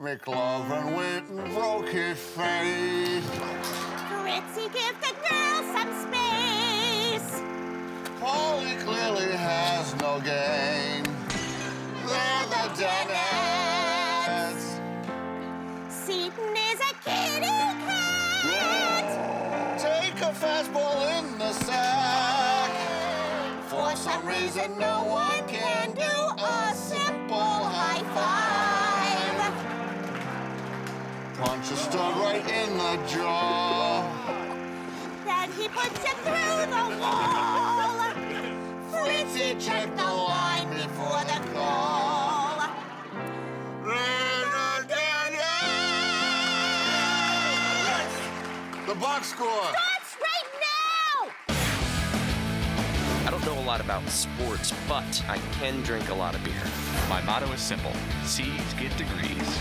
McLovin went and broke his face. Fritzy, give the girl some space. Paulie clearly has no game. They're the Danettes. Seton is a kitty cat. Take a fastball in the sack. For some reason, no one can do a simple high five. Punch a stud right in the jaw. Then he puts it through the wall. Fritzy checked the line before the call. The box score. Starts right now! I don't know a lot about sports, but I can drink a lot of beer. My motto is simple. C's get degrees.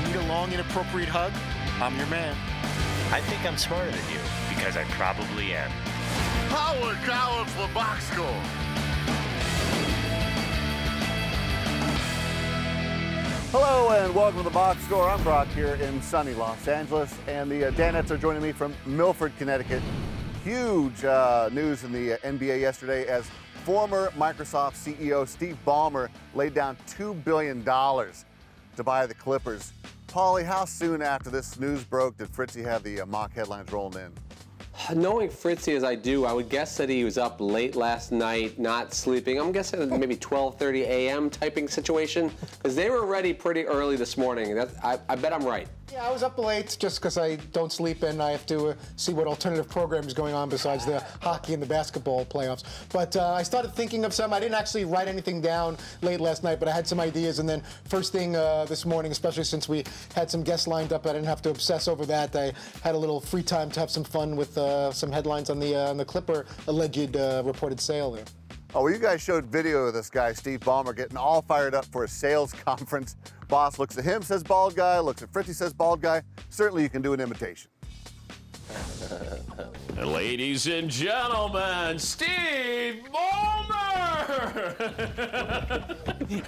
Need a long, inappropriate hug? I'm your man. I think I'm smarter than you, because I probably am. Howard Coward for box score. Hello and welcome to the Box Score. I'm Brock here in sunny Los Angeles, and the Danettes are joining me from Milford, Connecticut. Huge news in the NBA yesterday as former Microsoft CEO Steve Ballmer laid down $2 billion to buy the Clippers. Paulie, how soon after this news broke did Fritzy have the mock headlines rolling in? Knowing Fritzy as I do, I would guess that he was up late last night, not sleeping. I'm guessing maybe 12:30 a.m. typing situation, because they were ready pretty early this morning. I bet I'm right. Yeah, I was up late just because I don't sleep and I have to see what alternative programs going on besides the hockey and the basketball playoffs. But I started thinking of some. I didn't actually write anything down late last night, but I had some ideas. And then first thing this morning, especially since we had some guests lined up, I didn't have to obsess over that. I had a little free time to have some fun with some headlines on the Clipper alleged reported sale there. Oh, well, you guys showed video of this guy, Steve Ballmer, getting all fired up for a sales conference. Boss looks at him, says bald guy, looks at Fritzy, says bald guy. Certainly you can do an imitation. Ladies and gentlemen, Steve Ballmer!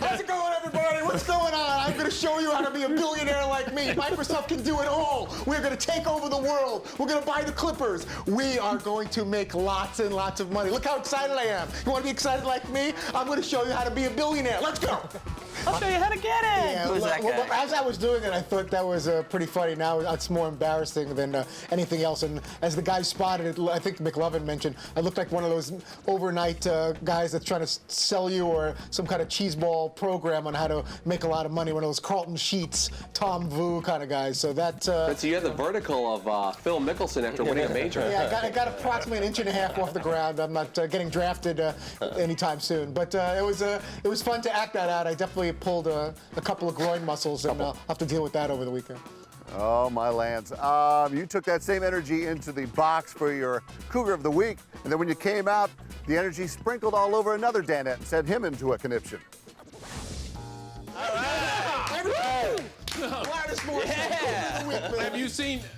How's it going, everybody? What's going on? I'm going to show you how to be a billionaire like me. Microsoft can do it all. We're going to take over the world. We're going to buy the Clippers. We are going to make lots and lots of money. Look how excited I am. You want to be excited like me? I'm going to show you how to be a billionaire. Let's go. I'll show you how to get it. Yeah, Who's that guy? as I was doing it, I thought that was pretty funny. Now it's more embarrassing than anything else. And as the guy spotted it, I think McLovin mentioned, I looked like one of those overnight guys that's trying to sell you or some kind of cheeseball program on how to make a lot of money. One of those Carlton Sheets, Tom Vu kind of guys. So that. So you had the vertical of Phil Mickelson after winning a major. Yeah, I got approximately an inch and a half off the ground. I'm not getting drafted anytime soon. But it was fun to act that out. I definitely pulled a couple of groin muscles, and I'll have to deal with that over the weekend. Oh, my lands. You took that same energy into the box for your Cougar of the Week, and then when you came out, the energy sprinkled all over another Danette and sent him into a conniption. All right. Yeah.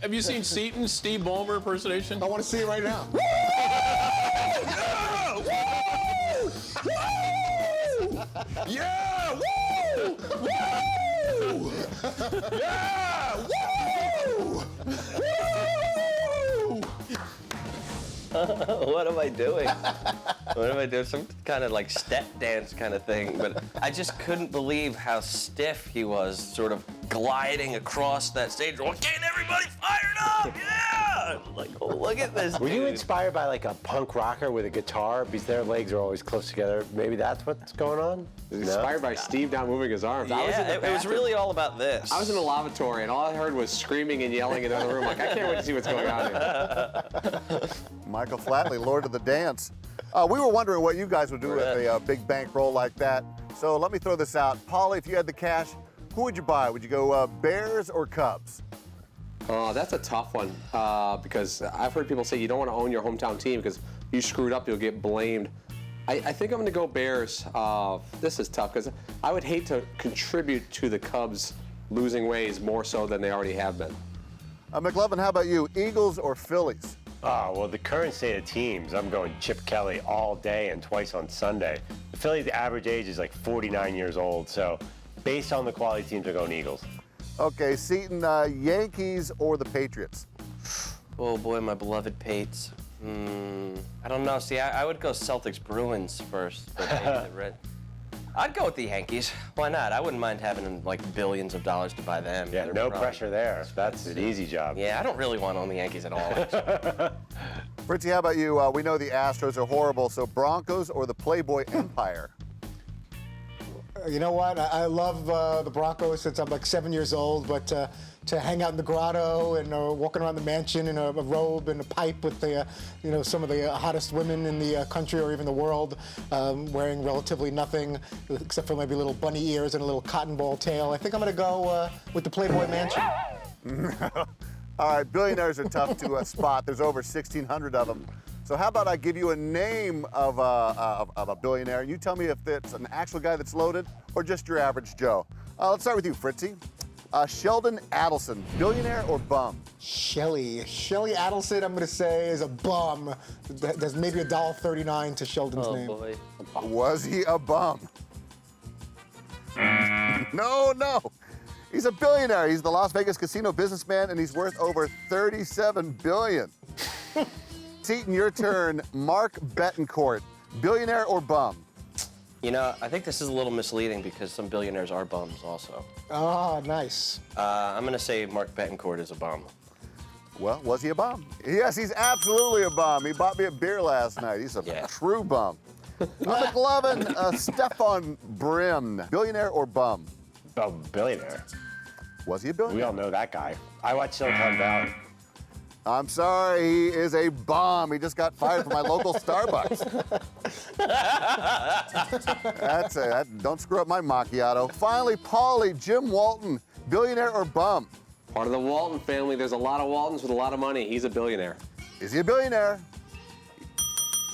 Have you seen Seton's Steve Ballmer impersonation? I want to see it right now. Yeah! Woo! Woo! Yeah! Woo! Woo! What am I doing? What am I doing? Some kind of like step dance kind of thing. But I just couldn't believe how stiff he was, sort of gliding across that stage. Well, getting everybody fired up! Yeah! Like, oh, look at this Were you dude. inspired by like a punk rocker with a guitar? Because their legs are always close together. Maybe that's what's going on? Inspired by Steve not moving his arms. I was in Yeah, the it was bathroom. really all about this. I was in the lavatory, and all I heard was screaming and yelling in the other room. Like, I can't wait to see what's going on here. Michael Flatley, Lord of the Dance. We were wondering what you guys would do with a big bankroll like that. So let me throw this out. Paulie, if you had the cash, who would you buy? Would you go Bears or Cubs? Oh, that's a tough one because I've heard people say you don't want to own your hometown team because you screwed up, you'll get blamed. I think I'm going to go Bears. This is tough because I would hate to contribute to the Cubs losing ways more so than they already have been. McLovin, how about you? Eagles or Phillies? Oh, well, the current state of teams, I'm going Chip Kelly all day and twice on Sunday. The Phillies' average age is like 49 years old, so based on the quality teams, I'm going Eagles. Okay, Seton, Yankees or the Patriots? Oh boy, my beloved Pates. I don't know. See, I would go Celtics Bruins first, but maybe the Red. I'd go with the Yankees. Why not? I wouldn't mind having like billions of dollars to buy them. Yeah, They're no probably pressure there. That's an easy job. Yeah, I don't really want to own the Yankees at all. Actually. Fritzy, how about you? We know the Astros are horrible, so Broncos or the Playboy Empire? You know what? I love the Broncos since I'm like 7 years old, but to hang out in the grotto and walking around the mansion in a robe and a pipe with the, some of the hottest women in the country or even the world, wearing relatively nothing except for maybe little bunny ears and a little cotton ball tail. I think I'm going to go with the Playboy Mansion. All right, billionaires are tough to spot. There's over 1,600 of them. So how about I give you a name of a billionaire, and you tell me if it's an actual guy that's loaded or just your average Joe. Let's start with you, Fritzy. Sheldon Adelson, billionaire or bum? Shelly Adelson, I'm going to say, is a bum. There's maybe $1.39 to Sheldon's name. Oh boy. Was he a bum? No. He's a billionaire. He's the Las Vegas casino businessman, and he's worth over $37 billion. Seton, your turn. Mark Betancourt, billionaire or bum? I think this is a little misleading because some billionaires are bums also. Oh, nice. I'm going to say Mark Betancourt is a bum. Well, was he a bum? Yes, he's absolutely a bum. He bought me a beer last night. He's a true bum. McLovin, Stefan Brim, billionaire or bum? Oh, billionaire. Was he a billionaire? We all know that guy. I watch Silicon Valley. I'm sorry, he is a bum. He just got fired from my local Starbucks. That's it. Don't screw up my macchiato. Finally, Paulie, Jim Walton, billionaire or bum? Part of the Walton family. There's a lot of Waltons with a lot of money. He's a billionaire. Is he a billionaire?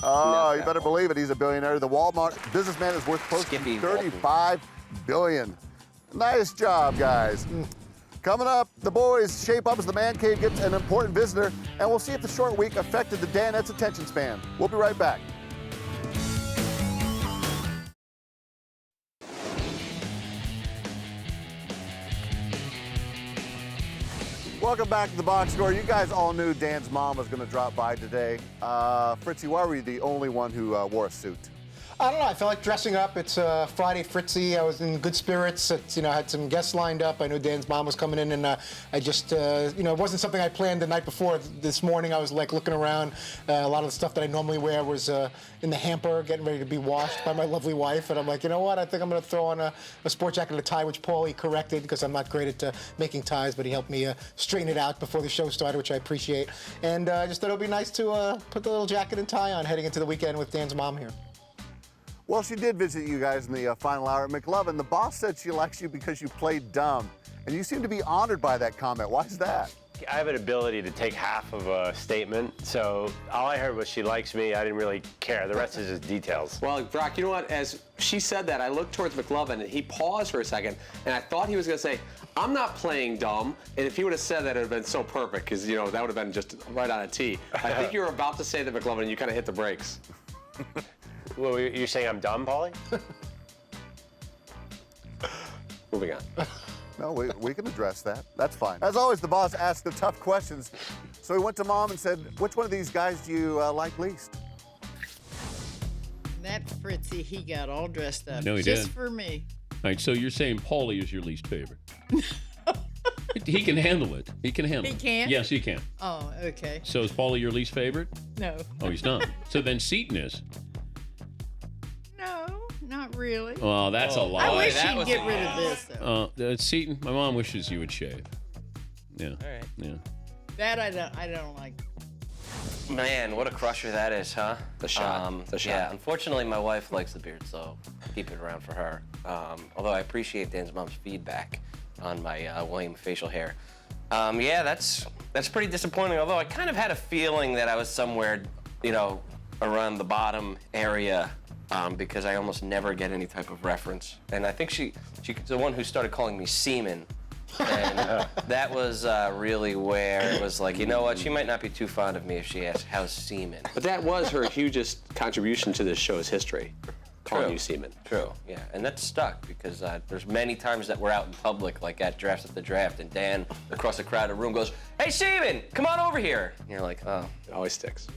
Oh, you better believe it. He's a billionaire. The Walmart businessman is worth close to $35 billion. Nice job, guys. Coming up, the boys shape up as the man cave gets an important visitor, and we'll see if the short week affected the Danettes' attention span. We'll be right back. Welcome back to the Box Score. You guys all knew Dan's mom was going to drop by today. Fritzy, why were you the only one who wore a suit? I don't know. I felt like dressing up. It's Friday, Fritzy. I was in good spirits. I had some guests lined up. I knew Dan's mom was coming in, and I just, it wasn't something I planned the night before. This morning, I was like looking around. A lot of the stuff that I normally wear was in the hamper, getting ready to be washed by my lovely wife. And I'm like, you know what? I think I'm going to throw on a sport jacket and a tie, which Paulie corrected because I'm not great at making ties, but he helped me straighten it out before the show started, which I appreciate. And I just thought it would be nice to put the little jacket and tie on heading into the weekend with Dan's mom here. Well, she did visit you guys in the final hour. McLovin, the boss said she likes you because you played dumb, and you seem to be honored by that comment. Why is that? I have an ability to take half of a statement, so all I heard was she likes me. I didn't really care. The rest is just details. Well, Brock, you know what? As she said that, I looked towards McLovin, and he paused for a second, and I thought he was going to say, I'm not playing dumb. And if he would have said that, it would have been so perfect, because, that would have been just right on a tee. I think you were about to say that, McLovin, and you kind of hit the brakes. Well, you're saying I'm dumb, Paulie? Moving on. No, we can address that. That's fine. As always, the boss asked the tough questions. So he went to Mom and said, which one of these guys do you like least? That Fritzy, he got all dressed up. No, he just didn't. for me. All right, so you're saying Paulie is your least favorite. He can handle it. He can handle it. He can? Yes, he can. Oh, okay. So is Paulie your least favorite? No. Oh, he's not. So then Seton is. No, not really. Well, that's a lie. I wish he'd get rid of this, though. Seton, my mom wishes you would shave. Yeah. All right. Yeah. That I don't like. Man, what a crusher that is, huh? The shot. The shot. Yeah, unfortunately, my wife likes the beard, so keep it around for her. Although I appreciate Dan's mom's feedback on my William facial hair. Yeah, that's pretty disappointing. Although I kind of had a feeling that I was somewhere, around the bottom area, because I almost never get any type of reference. And I think she's the one who started calling me Seaman. And that was really where it was like, you know what, she might not be too fond of me if she asks, how's Seaman? But that was her hugest contribution to this show's history. calling you Seaman. True, yeah, and that's stuck because there's many times that we're out in public, like at Drafts at the Draft, and Dan across a crowded room goes, "Hey, Seaman, come on over here." And you're like, oh. It always sticks.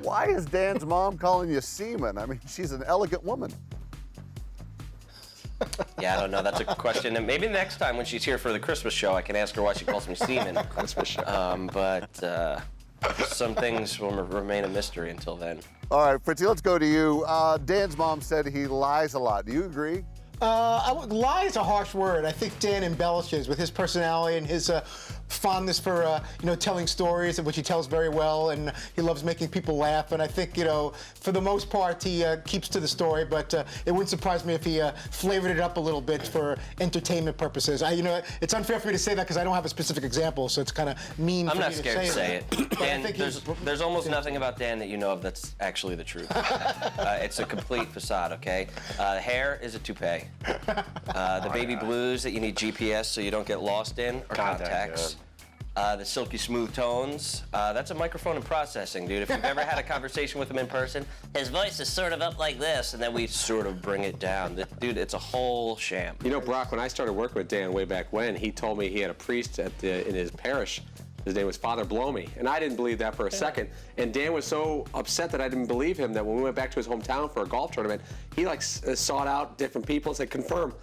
Why is Dan's mom calling you Seaman? I mean, she's an elegant woman. Yeah, I don't know. That's a question. And maybe next time when she's here for the Christmas show, I can ask her why she calls me Seaman. Christmas show. But some things will remain a mystery until then. All right, Fritzy, let's go to you. Dan's mom said he lies a lot. Do you agree? Lie is a harsh word. I think Dan embellishes with his personality and his fondness for telling stories, which he tells very well, and he loves making people laugh. And I think for the most part he keeps to the story. But it wouldn't surprise me if he flavored it up a little bit for entertainment purposes. It's unfair for me to say that because I don't have a specific example, so it's kind of mean. I'm for not me scared to say it. Dan, think there's almost nothing about Dan that you know of that's actually the truth. It's a complete facade, okay? Hair is a toupee. The baby blues that you need GPS so you don't get lost in are contacts. The silky smooth tones, that's a microphone and processing, dude. If you've ever had a conversation with him in person, his voice is sort of up like this, and then we sort of bring it down. Dude, it's a whole sham. You know, Brock, when I started working with Dan way back when, he told me he had a priest in his parish. His name was Father Blomy, and I didn't believe that for a second. And Dan was so upset that I didn't believe him that when we went back to his hometown for a golf tournament, he sought out different people and said, confirm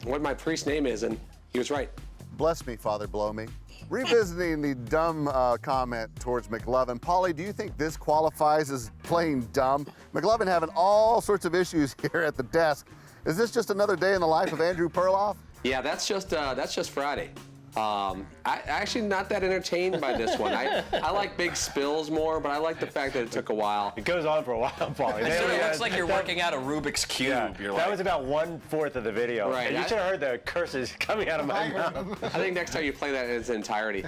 what my priest's name is, and he was right. Bless me, Father Blomy. Revisiting the dumb comment towards McLovin, Paulie, do you think this qualifies as playing dumb? McLovin having all sorts of issues here at the desk. Is this just another day in the life of Andrew Perloff? Yeah, that's just Friday. I actually not that entertained by this one. I like big spills more, but I like the fact that it took a while. It goes on for a while, Paulie. It sort of looks like you're working out a Rubik's Cube. Yeah, that was about 1/4 of the video. Right. And you should have heard the curses coming out of my mouth. I think next time you play that in its entirety.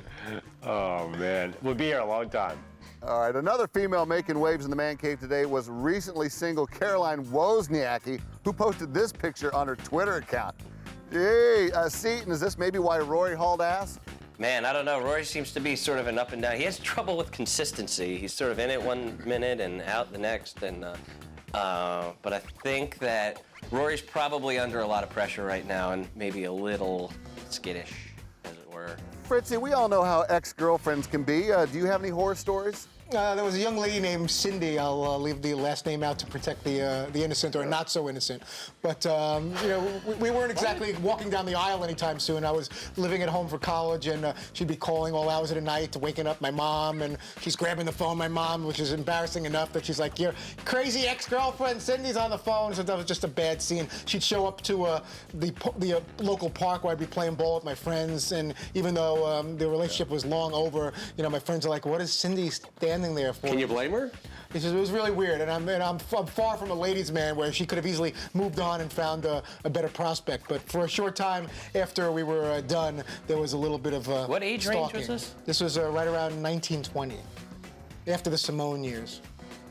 Oh, man. We'll be here a long time. All right, another female making waves in the man cave today was recently single Caroline Wozniacki, who posted this picture on her Twitter account. Hey, Seton, is this maybe why Rory hauled ass? Man, I don't know. Rory seems to be sort of an up and down. He has trouble with consistency. He's sort of in it one minute and out the next. And but I think that Rory's probably under a lot of pressure right now and maybe a little skittish, as it were. Fritzy, we all know how ex-girlfriends can be. Do you have any horror stories? There was a young lady named Cindy. I'll leave the last name out to protect the innocent or not so innocent. But we weren't exactly walking down the aisle anytime soon. I was living at home for college, and she'd be calling all hours of the night, waking up my mom, and she's grabbing the phone, my mom, which is embarrassing enough that she's like, "Your crazy ex-girlfriend Cindy's on the phone." So that was just a bad scene. She'd show up to the local park where I'd be playing ball with my friends, and even though the relationship was long over, my friends are like, "What is Cindy standing there for?" Can you blame her? It was really weird, and I'm far from a ladies' man where she could have easily moved on and found a better prospect. But for a short time after we were done, there was a little bit of What age stalking. range was this? This was right around 1920, after the Simone years.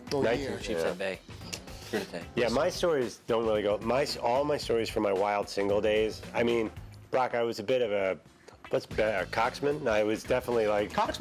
Bay. Yeah, my stories don't really go. All my stories from my wild single days. I mean, Brock, I was a bit of a coxman. I was definitely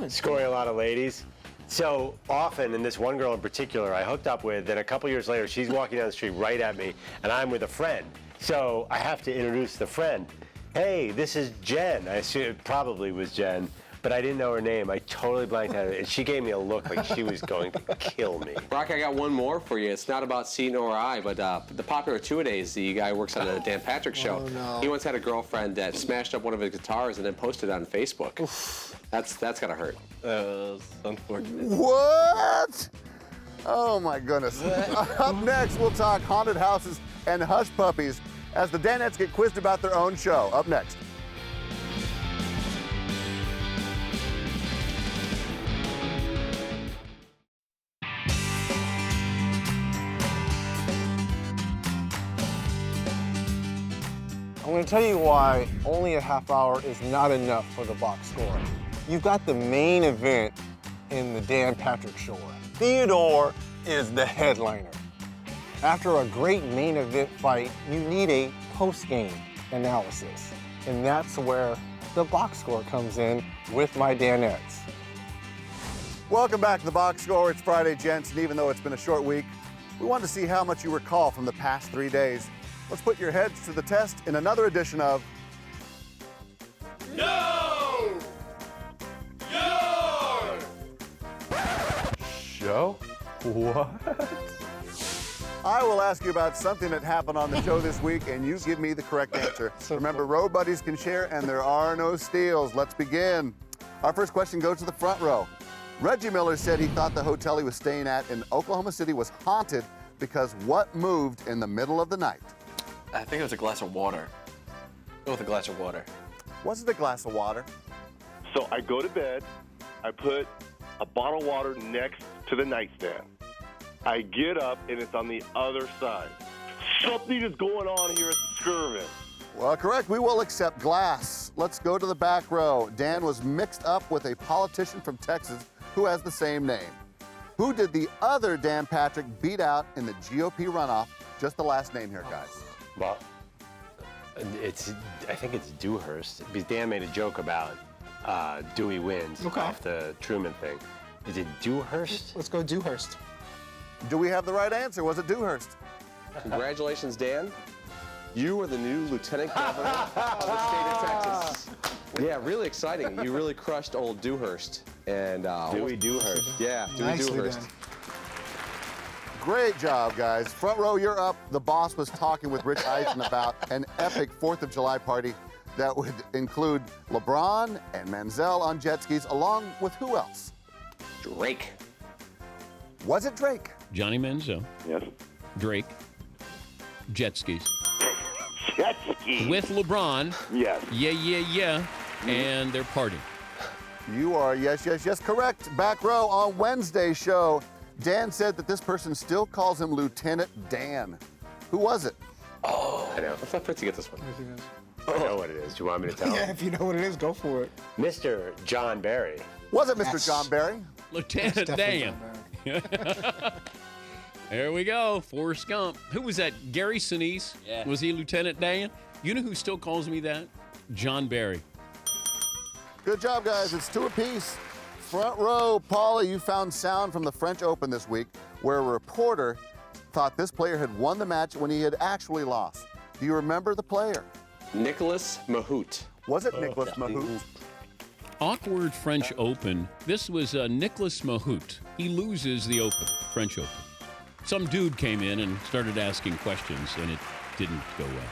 scoring a lot of ladies. So often, and this one girl in particular I hooked up with, then a couple years later, she's walking down the street right at me, and I'm with a friend. So I have to introduce the friend. Hey, this is Jen. I assume it probably was Jen, but I didn't know her name. I totally blanked out, and she gave me a look like she was going to kill me. Brock, I got one more for you. It's not about Seton or I, but the popular two-a-days, the guy who works on the Dan Patrick Show. Oh, no. He once had a girlfriend that smashed up one of his guitars and then posted it on Facebook. That's gotta hurt. Unfortunate. What? Oh my goodness. Up next, we'll talk haunted houses and hush puppies as the Danettes get quizzed about their own show. Up next. I'm going to tell you why only a half hour is not enough for the box score. You've got the main event in the Dan Patrick Show. Theodore is the headliner. After a great main event fight, you need a post-game analysis. And that's where the box score comes in with my Danettes. Welcome back to the box score. It's Friday, gents, and even though it's been a short week, We wanted to see how much you recall from the past 3 days. Let's put your heads to the test in another edition of No! Your Show? What? I will ask you about something that happened on the show this week, and you give me the correct answer. Remember, road buddies can share, and there are no steals. Let's begin. Our first question goes to the front row. Reggie Miller said he thought the hotel he was staying at in Oklahoma City was haunted because what moved in the middle of the night? I think it was a glass of water. Go with a glass of water. Was it a glass of water? So I go to bed, I put a bottle of water next to the nightstand. I get up and it's on the other side. Something is going on here at the Skirvin. Well, correct. We will accept glass. Let's go to the back row. Dan was mixed up with a politician from Texas who has the same name. Who did the other Dan Patrick beat out in the GOP runoff? Just the last name here, guys. Well, I think it's Dewhurst, because Dan made a joke about Dewey wins off the Truman thing. Is it Dewhurst? Let's go Dewhurst. Do we have the right answer? Was it Dewhurst? Congratulations, Dan. You are the new lieutenant governor of the state of Texas. Yeah, really exciting. You really crushed old Dewhurst. And Dewey Dewhurst. Yeah, Dewey Dewhurst. Great job, guys. Front row, you're up. The boss was talking with Rich Eisen about an epic 4th of July party that would include LeBron and Manziel on jet skis, along with who else? Drake. Was it Drake? Johnny Manziel. Yes. Drake. Jet skis. Jet skis. With LeBron. Yes. Yeah. And they're partying. You are yes, correct. Back row on Wednesday's show, Dan said that this person still calls him Lieutenant Dan. Who was it? Oh, I know. Let's not to get this one. I know what it is. Do you want me to tell? Yeah, if you know what it is, go for it. Mr. John Barry. Was it Mr. John Barry? Lieutenant Dan. There we go. Forrest Gump. Who was that? Gary Sinise? Yeah. Was he Lieutenant Dan? You know who still calls me that? John Barry. Good job, guys. It's 2 apiece. Front row, Paula, you found sound from the French Open this week where a reporter thought this player had won the match when he had actually lost. Do you remember the player? Nicolas Mahut. Was it Nicolas Mahut? Awkward French Open. This was Nicolas Mahut. He loses the Open, French Open. Some dude came in and started asking questions, and it didn't go well.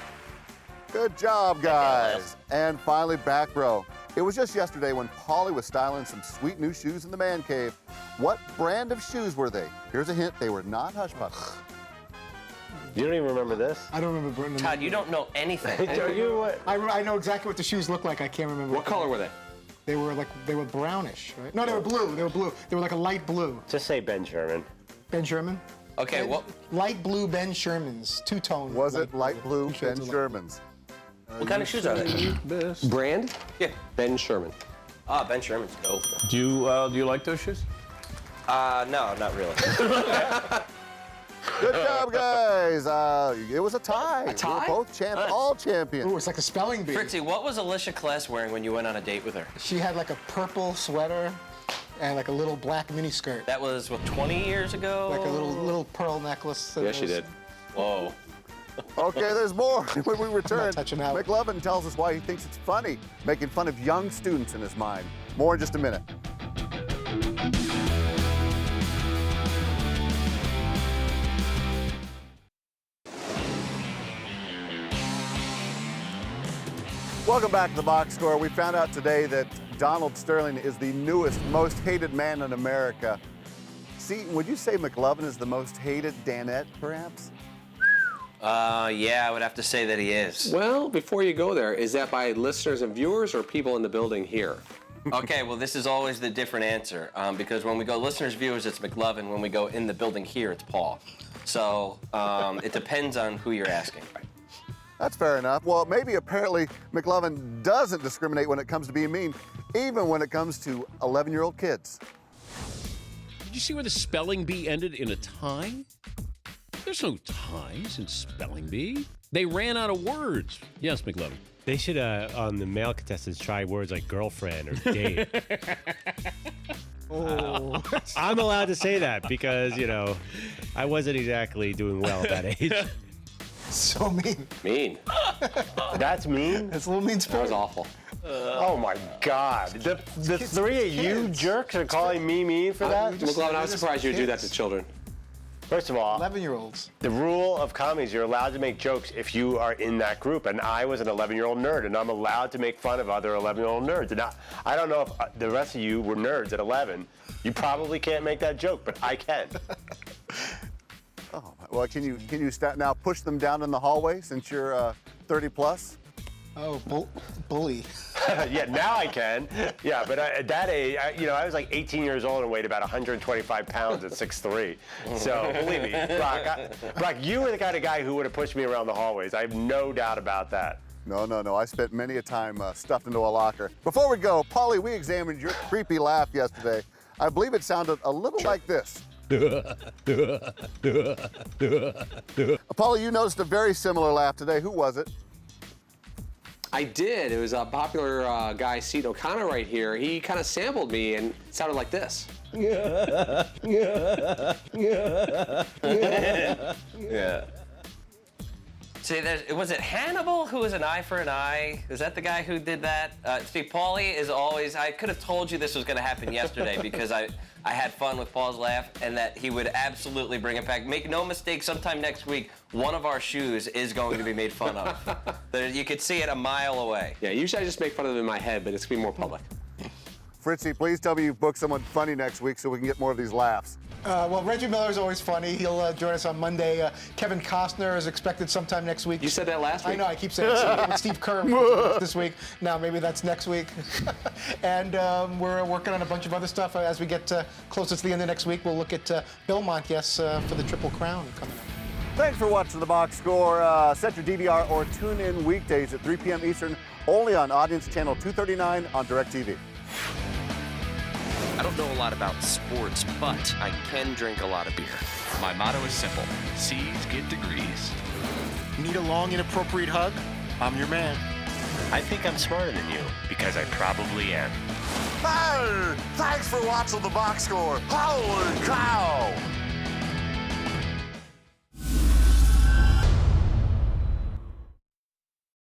Good job, guys. And finally, back row. It was just yesterday when Paulie was styling some sweet new shoes in the man cave. What brand of shoes were they? Here's a hint. They were not Hush Puppies. You don't even remember this? I don't remember Brendan. Todd, you don't know anything. I know exactly what the shoes look like. I can't remember. What color were they? They were brownish, right? No, they were blue. They were like a light blue. Just say Ben Sherman. Ben Sherman? Okay, what? Light blue Ben Shermans, two-tone. Was it light blue Ben Shermans? What kind of shoes are they? Brand? Yeah. Ben Sherman. Ah, Ben Sherman's dope. Do you like those shoes? No, not really. Good job, guys. It was a tie. A tie? We were both all champions. Ooh, it's like a spelling bee. Fritzy, what was Alicia Kless wearing when you went on a date with her? She had like a purple sweater and like a little black mini skirt. That was, 20 years ago? Like a little pearl necklace. Yeah, she did. Whoa. Okay, there's more. When we return, touching out. McLovin tells us why he thinks it's funny, making fun of young students in his mind. More in just a minute. Welcome back to the Box Score. We found out today that Donald Sterling is the newest, most hated man in America. Seton, would you say McLovin is the most hated Danette, perhaps? Yeah, I would have to say that he is. Well, before you go there, is that by listeners and viewers or people in the building here? Okay, well, this is always the different answer because when we go listeners, viewers, it's McLovin. When we go in the building here, it's Paul. So it depends on who you're asking. That's fair enough. Well, maybe apparently McLovin doesn't discriminate when it comes to being mean, even when it comes to 11-year-old kids. Did you see where the spelling bee ended in a tie? There's no ties in spelling bee. They ran out of words. Yes, McLovin. They should, on the male contestants, try words like girlfriend or date. Oh. I'm allowed to say that because, you know, I wasn't exactly doing well at that age. So mean. Mean. That's mean? It's a little mean That spirit. was awful. Oh my God! The three of you jerks are calling me mean for that? McLovin, I was surprised you would do that to children. First of all, 11-year-olds. the rule of comedy is you're allowed to make jokes if you are in that group. And I was an 11-year-old nerd, and I'm allowed to make fun of other 11-year-old nerds. And I don't know if the rest of you were nerds at 11. You probably can't make that joke, but I can. Oh, well, can you now push them down in the hallway since you're 30 plus? Oh, bully. Yeah, now I can. Yeah, but at that age, I was like 18 years old and weighed about 125 pounds at 6'3". So believe me, Brock, you were the kind of guy who would have pushed me around the hallways. I have no doubt about that. No. I spent many a time stuffed into a locker. Before we go, Paulie, we examined your creepy laugh yesterday. I believe it sounded a little like this. Paulie, you noticed a very similar laugh today. Who was it? I did. It was a popular guy, Seton O'Connor, right here. He kind of sampled me and it sounded like this. Yeah. See, was it Hannibal who was an eye for an eye? Is that the guy who did that? See, Paulie is always, I could have told you this was going to happen yesterday because I had fun with Paul's laugh and that he would absolutely bring it back. Make no mistake, sometime next week, one of our shoes is going to be made fun of. You could see it a mile away. Yeah, usually I just make fun of them in my head, but it's going to be more public. Fritzy, please tell me you've booked someone funny next week so we can get more of these laughs. Well, Reggie Miller is always funny. He'll join us on Monday. Kevin Costner is expected sometime next week. You said that last week. I know, I keep saying it. Steve Kerr this week. Now, maybe that's next week. And we're working on a bunch of other stuff. As we get closer to the end of next week, we'll look at Belmont, for the Triple Crown coming up. Thanks for watching The Box Score. Set your DVR or tune in weekdays at 3 p.m. Eastern, only on Audience Channel 239 on DirecTV. I don't know a lot about sports, but I can drink a lot of beer. My motto is simple. C's get degrees. Need a long, inappropriate hug? I'm your man. I think I'm smarter than you, because I probably am. Hey, thanks for watching The Box Score. Holy cow!